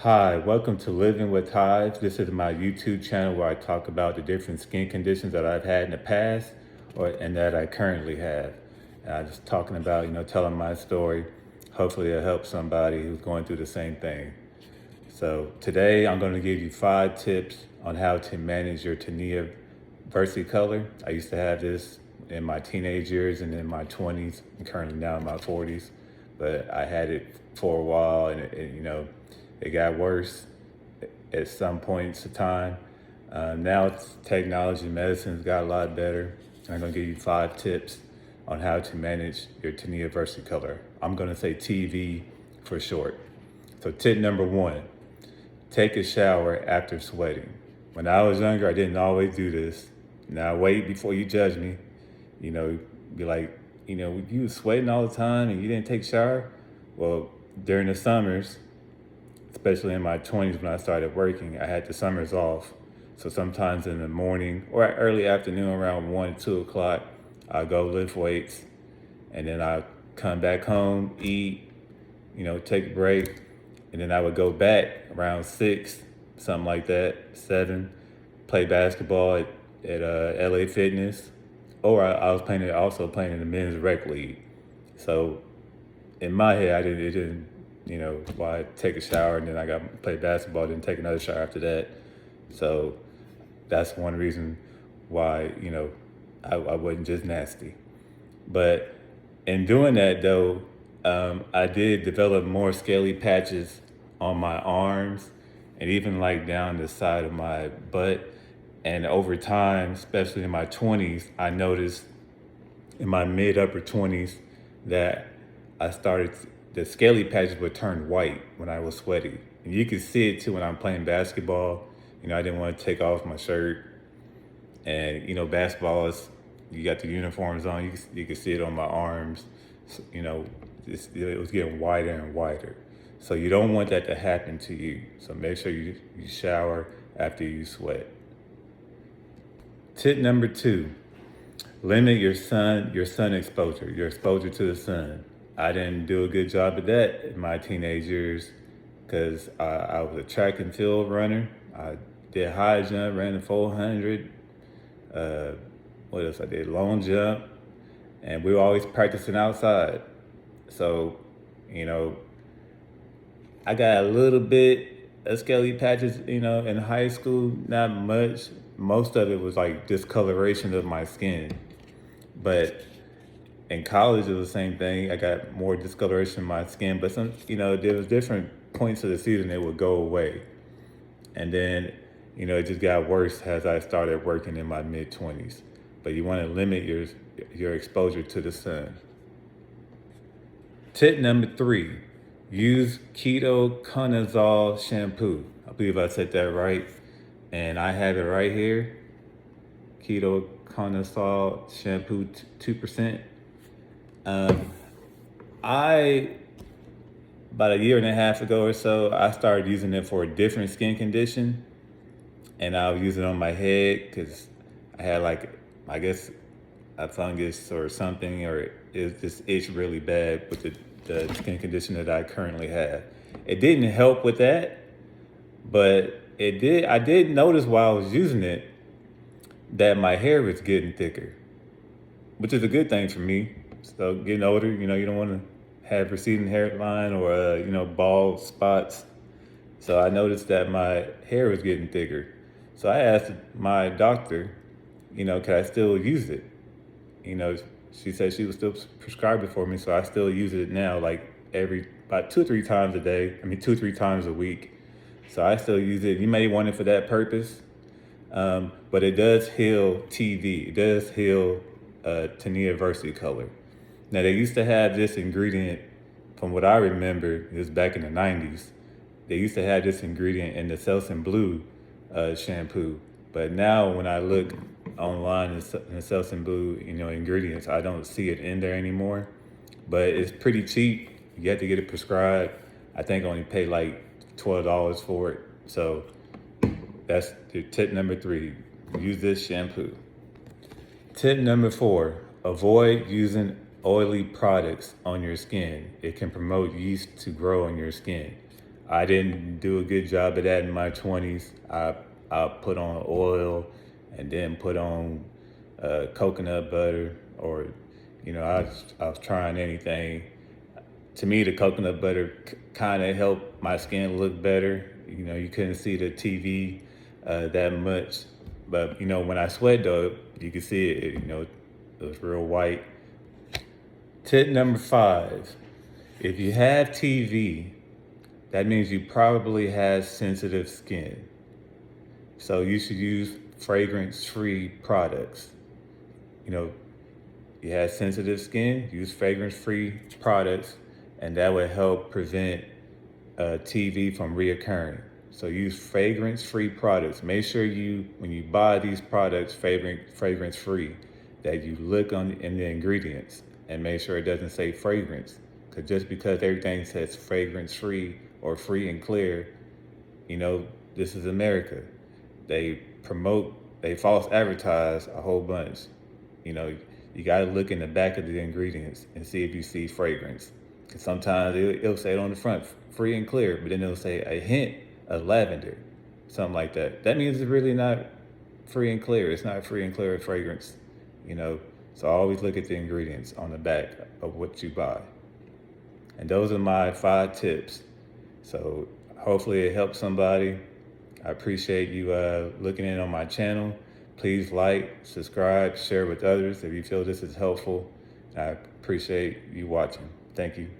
Hi, welcome to Living with Hives. This is my YouTube channel where I talk about the different skin conditions that I've had in the past and that I currently have. And I'm just talking about, telling my story. Hopefully it'll help somebody who's going through the same thing. So today I'm going to give you 5 tips on how to manage your Tinea Versicolor. I used to have this in my teenage years and in my 20s, and currently now in my 40s. But I had it for a while, and it got worse at some points of time. Now technology, medicine's got a lot better. I'm gonna give you 5 tips on how to manage your Tinea Versicolor. I'm gonna say TV for short. So tip number 1, take a shower after sweating. When I was younger, I didn't always do this. Now wait before you judge me. Be like, you was sweating all the time and you didn't take a shower. Well, during the summers, especially in my 20s when I started working, I had the summers off. So sometimes in the morning or early afternoon around 1, 2 o'clock, I'll go lift weights, and then I'll come back home, eat, take a break. And then I would go back around 6, something like that, 7, play basketball at LA Fitness. Or I was also playing in the men's rec league. So in my head, it didn't, why take a shower and then I got to play basketball, didn't take another shower after that. So that's one reason why, I wasn't just nasty. But in doing that though, I did develop more scaly patches on my arms and even like down the side of my butt. And over time, especially in my 20s, I noticed in my mid upper 20s that the scaly patches would turn white when I was sweaty. And you could see it too when I'm playing basketball. I didn't want to take off my shirt. And, basketball is, you got the uniforms on, you could see it on my arms. So, it was getting whiter and whiter. So you don't want that to happen to you. So make sure you shower after you sweat. Tip number 2, limit your sun exposure, your exposure to the sun. I didn't do a good job of that in my teenage years because I was a track and field runner. I did high jump, ran the 400. What else I did? Long jump. And we were always practicing outside. So, I got a little bit of scaly patches, in high school, not much. Most of it was like discoloration of my skin. But in college, it was the same thing. I got more discoloration in my skin, but there was different points of the season it would go away. And then, it just got worse as I started working in my mid-20s. But you want to limit your exposure to the sun. Tip number 3, use ketoconazole shampoo. I believe I said that right. And I have it right here. Ketoconazole shampoo, 2%. About a year and a half ago or so, I started using it for a different skin condition. And I was using it on my head because I had I guess a fungus or something, or it just itched really bad with the skin condition that I currently have. It didn't help with that, but I did notice while I was using it that my hair was getting thicker, which is a good thing for me. So getting older, you don't want to have receding hairline or, bald spots. So I noticed that my hair was getting thicker. So I asked my doctor, could I still use it? She said she would still prescribe it for me. So I still use it now, like about 2 or 3 times a day. 2 or 3 times a week. So I still use it. You may want it for that purpose. But it does heal TV. It does heal Tinea Versicolor. Now, they used to have this ingredient, from what I remember, it was back in the 90s. They used to have this ingredient in the Selsun Blue shampoo. But now when I look online in the Selsun Blue, ingredients, I don't see it in there anymore. But it's pretty cheap. You have to get it prescribed. I think I only pay like $12 for it. So that's the tip number 3. Use this shampoo. Tip number 4, avoid using oily products on your skin. It can promote yeast to grow on your skin. I didn't do a good job of that in my 20s. I put on oil and then put on coconut butter, or I was trying anything. To me, the coconut butter kind of helped my skin look better. You couldn't see the TV that much, but when I sweat though, you could see it. It was real white. Tip number 5: if you have TV, that means you probably have sensitive skin. So you should use fragrance-free products. You know, you have sensitive skin, use fragrance-free products, and that would help prevent TV from reoccurring. So use fragrance-free products. Make sure when you buy these products, fragrance-free, that you look in the ingredients and make sure it doesn't say fragrance. Because just because everything says fragrance-free or free and clear, this is America. They false advertise a whole bunch. You got to look in the back of the ingredients and see if you see fragrance. Because sometimes it'll say it on the front, free and clear, but then it'll say a hint of lavender, something like that. That means it's really not free and clear. It's not free and clear fragrance, So always look at the ingredients on the back of what you buy. And those are my 5 tips. So hopefully it helps somebody. I appreciate you looking in on my channel. Please like, subscribe, share with others if you feel this is helpful. I appreciate you watching. Thank you.